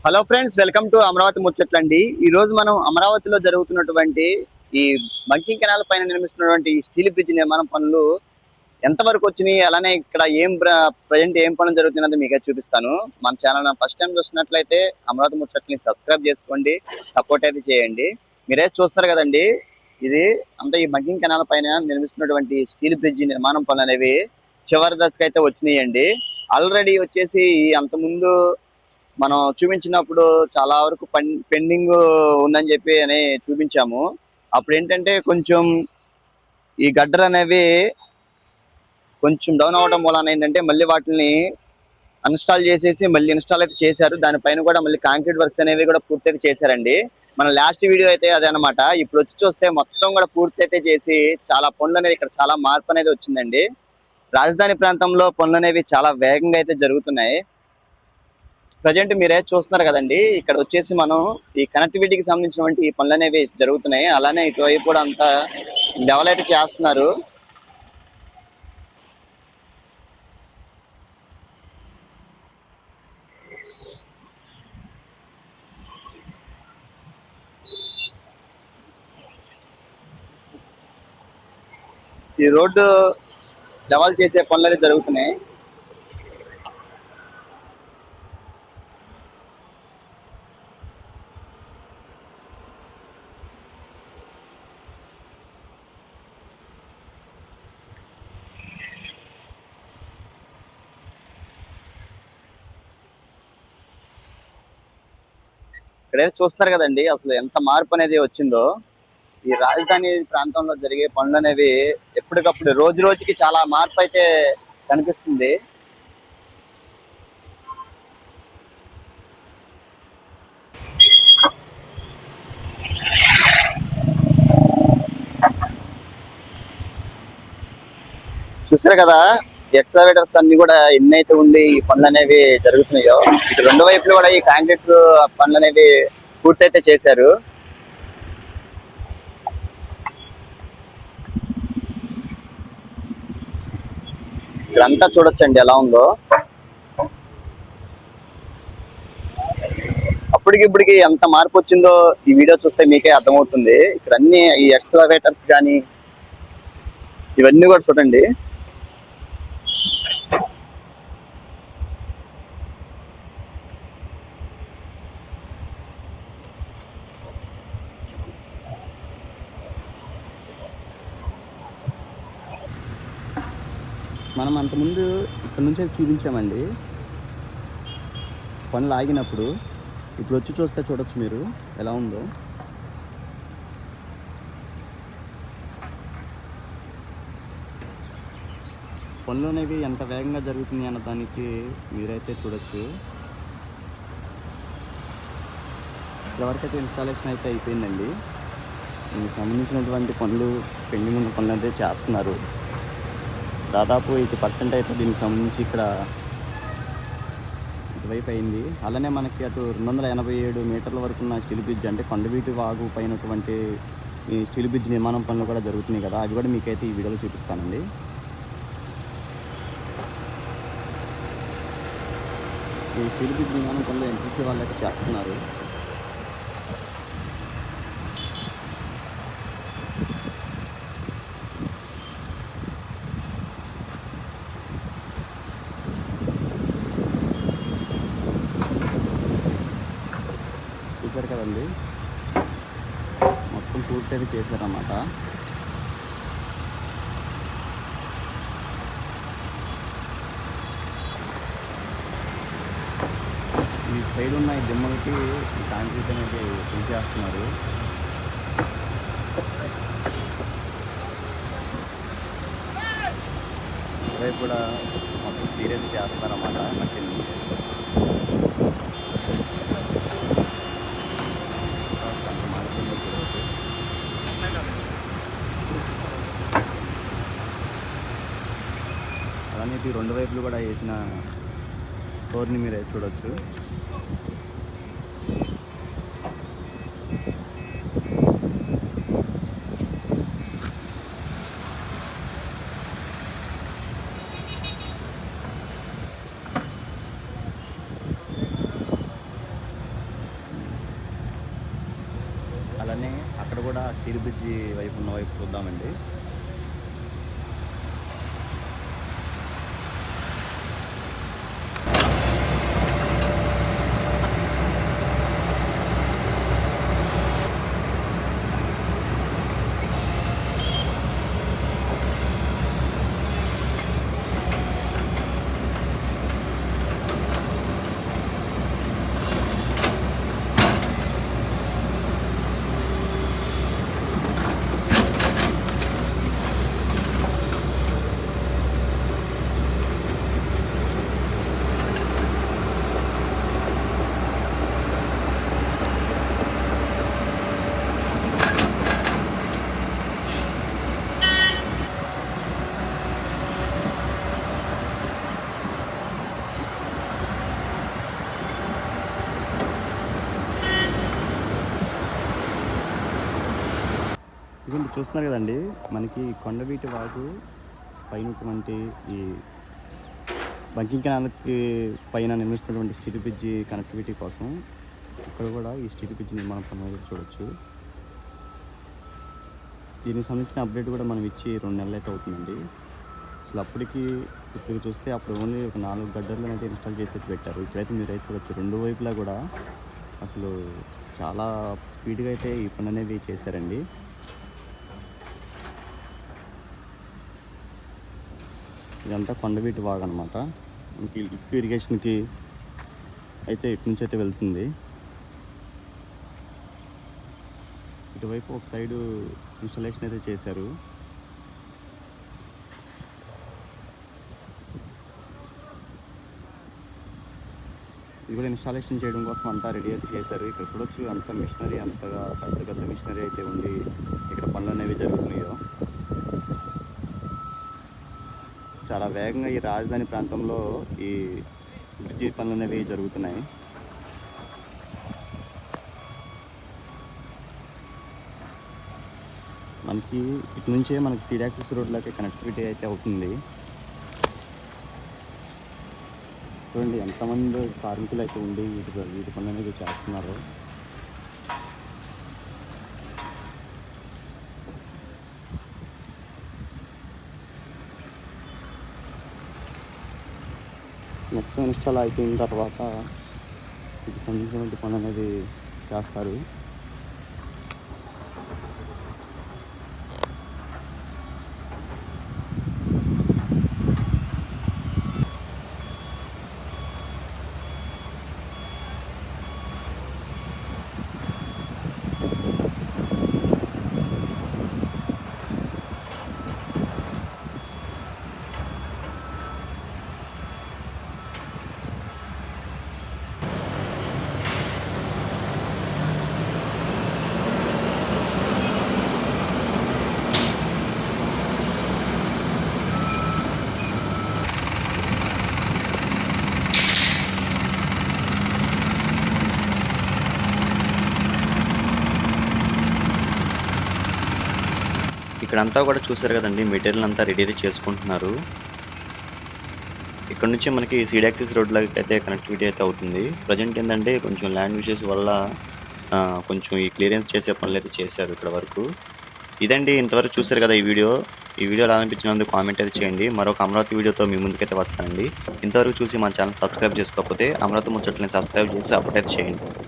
Hello friends, welcome to Amaravati ముచ్చట్లండి. ఈ రోజు మనం అమరావతిలో జరుగుతున్నటువంటి ఈ బంకింగ్ కెనాల్ పైన నిర్మిస్తున్నటువంటి ఈ స్టీల్ బ్రిడ్జ్ నిర్మాణం పనులు ఎంతవరకు వచ్చినాయి, అలానే ఇక్కడ ప్రజెంట్ ఏం పనులు జరుగుతున్నది మీకు చూపిస్తాను. మన ఛానల్ ఫస్ట్ టైం చూస్తున్నట్లయితే అమరావతి ముచ్చట్లని సబ్స్క్రైబ్ చేసుకోండి, సపోర్ట్ అయితే చేయండి. మీరే చూస్తారు కదండి, ఇది అంతా ఈ బంకింగ్ కెనాల్ పైన నిర్మిస్తున్నటువంటి స్టీల్ బ్రిడ్జ్ నిర్మాణం పనులు అనేవి చివరి దశకు అయితే వచ్చినాయండి. ఆల్రెడీ వచ్చేసి అంతకుముందు మనం చూపించినప్పుడు చాలా వరకు పెండింగ్ ఉందని చెప్పి అని చూపించాము. అప్పుడు ఏంటంటే కొంచెం ఈ గడ్డలు అనేవి కొంచెం డౌన్ అవ్వడం వలన ఏంటంటే మళ్ళీ వాటిని అన్స్టాల్ చేసేసి మళ్ళీ ఇన్స్టాల్ అయితే చేశారు. దానిపైన కూడా మళ్ళీ కాంక్రీట్ వర్క్స్ అనేవి కూడా పూర్తి చేశారండి. మన లాస్ట్ వీడియో అయితే అదే అనమాట. ఇప్పుడు వచ్చి చూస్తే మొత్తం కూడా పూర్తి అయితే చేసి చాలా పనులు అనేది ఇక్కడ చాలా మార్పు అనేది వచ్చిందండి. రాజధాని ప్రాంతంలో పనులు అనేవి చాలా వేగంగా అయితే జరుగుతున్నాయి. ప్రజెంట్ మీరే చూస్తున్నారు కదండి, ఇక్కడ వచ్చేసి మనం ఈ కనెక్టివిటీకి సంబంధించినటువంటి ఈ పనులు అనేవి జరుగుతున్నాయి. అలానే ఇటువైపు కూడా అంతా లెవెల్ అయితే చేస్తున్నారు. ఈ రోడ్డు లెవెల్ చేసే పనులు అయితే జరుగుతున్నాయి. ఇక్కడైతే చూస్తారు కదండి, అసలు ఎంత మార్పు అనేది వచ్చిందో. ఈ రాజధాని ప్రాంతంలో జరిగే పనులు అనేవి ఎప్పటికప్పుడు రోజు రోజుకి చాలా మార్పు అయితే కనిపిస్తుంది. చూసారు కదా, ఎక్స్కవేటర్స్ అన్ని కూడా ఎన్నైతే ఉండి ఈ పనులు అనేవి జరుగుతున్నాయో, ఇటు రెండు వైపులు కూడా ఈ కాంక్రీట్ పనులు అనేవి పూర్తయితే చేశారు. ఇక్కడంతా చూడొచ్చండి ఎలా ఉందో. అప్పటికిప్పటికి ఎంత మార్పు వచ్చిందో ఈ వీడియో చూస్తే మీకే అర్థమవుతుంది. ఇక్కడ అన్ని ఈ ఎక్స్కవేటర్స్ కానీ ఇవన్నీ కూడా చూడండి. మనం అంతకుముందు ఇక్కడ నుంచి చూపించామండి పనులు ఆగినప్పుడు. ఇప్పుడు వచ్చి చూస్తే చూడొచ్చు మీరు ఎలా ఉందో. పనులు అనేవి ఎంత వేగంగా జరుగుతుంది అన్న దానికి మీరైతే చూడొచ్చు. ఎవరికైతే ఇన్స్టాలేషన్ అయితే అయిపోయిందండి. దీనికి సంబంధించినటువంటి పనులు పెండింగ్ ఉన్న పనులు అయితే చేస్తున్నారు. దాదాపు 80% అయితే దీనికి సంబంధించి ఇక్కడ ఇటువైపు అయింది. అలానే మనకి అటు 287 మీటర్ల వరకు ఉన్న స్టీల్ బ్రిడ్జ్, అంటే కొండవీటి వాగు పైనటువంటి ఈ స్టీల్ బ్రిడ్జ్ నిర్మాణం పనులు కూడా జరుగుతున్నాయి కదా, అవి కూడా మీకైతే ఈ వీడియోలో చూపిస్తానండి. ఈ స్టీల్ బ్రిడ్జ్ నిర్మాణం పనులు ఎన్టీసీ వాళ్ళు అయితే చేస్తున్నారు. చూసారు కదండి, మొత్తం పూర్తి అయితే చేశారన్నమాట. ఈ సైడ్ ఉన్న ఈ దిమ్మలకి కాంక్రీట్ అనేది పెంచేస్తున్నారు. ఇవే కూడా మొత్తం సీరియస్ చేస్తారన్నమాట. మట్టి అలానే ఈ రెండు వైపులు కూడా వేసిన ఫ్లోర్ని మీరు చూడొచ్చు. ఆ స్టీల్ బ్రిడ్జి వైపు ఉన్న వైపు చూద్దామండి. ఇదిగోండి చూస్తున్నారు కదండి, మనకి కొండవీటి వాగు పైనటువంటి ఈ బంకింగ్ కెనాల్కి పైన నిర్మిస్తున్నటువంటి స్టీల్ బ్రిడ్జి కనెక్టివిటీ కోసం ఇక్కడ కూడా ఈ స్టీల్ బ్రిడ్జి నిర్మాణ పనులు చూడొచ్చు. దీనికి సంబంధించిన అప్డేట్ కూడా మనం ఇచ్చి 2 నెలలు అయితే అవుతుందండి. అసలు అప్పటికి ఇప్పుడు చూస్తే అప్పుడు ఓన్లీ ఒక 4 గడ్డర్లను అయితే ఇన్స్టాల్ చేసి పెట్టారు. ఇక్కడైతే మీరు అయితే చూడొచ్చు, 2 వైపులా కూడా అసలు చాలా స్పీడ్గా అయితే ఈ పని అనేది చేశారండి. ఇదంతా కొండవీటి వాగు అనమాట. మనకి లిఫ్ట్ ఇరిగేషన్కి అయితే ఇటు నుంచి అయితే వెళ్తుంది. ఇటువైపు ఒక సైడు ఇన్స్టాలేషన్ అయితే చేశారు. ఇది కూడా ఇన్స్టాలేషన్ చేయడం కోసం అంతా రెడీ అయితే చేశారు. ఇక్కడ చూడొచ్చు అంత మిషనరీ, అంతగా పెద్ద పెద్ద మిషనరీ అయితే ఉండి ఇక్కడ పనులు అనేవి జరుగుతున్నాయో. చాలా వేగంగా ఈ రాజధాని ప్రాంతంలో ఈ బ్రిడ్జి పనులు అనేవి జరుగుతున్నాయి. మనకి ఇటు నుంచే మనకి సీడ్ యాక్సెస్ రోడ్లకి కనెక్టివిటీ అయితే అవుతుంది. చూడండి ఎంతమంది కార్మికులు అయితే ఉండి వీటి పనులు అనేది చేస్తున్నారు. మొత్తం ఇన్స్టాల్ అయిపోయిన తర్వాత ఇది సంబంధించినటువంటి పని అనేది చేస్తారు. ఇక్కడంతా కూడా చూసారు కదండి, మెటీరియల్ అంతా రెడీ అయితే చేసుకుంటున్నారు. ఇక్కడ నుంచి మనకి సీడ్ యాక్సెస్ రోడ్లకి అయితే కనెక్టివిటీ అయితే అవుతుంది. ప్రజెంట్ ఏంటంటే కొంచెం ల్యాండ్ ఇష్యూస్ వల్ల కొంచెం ఈ క్లియరెన్స్ చేసే పనులు అయితే చేశారు ఇక్కడ వరకు. ఇదండి, ఇంతవరకు చూసారు కదా ఈ వీడియో ఎలా అనిపించినందుకు కామెంట్ అయితే చేయండి. మరొక అమరావతి వీడియోతో మీ ముందుకైతే వస్తానండి. ఇంతవరకు చూసి మన ఛానల్ సబ్స్క్రైబ్ చేసుకోకపోతే అమరావతి ముచ్చట్లని సబ్స్క్రైబ్ చేసి అప్డేట్ చేయండి.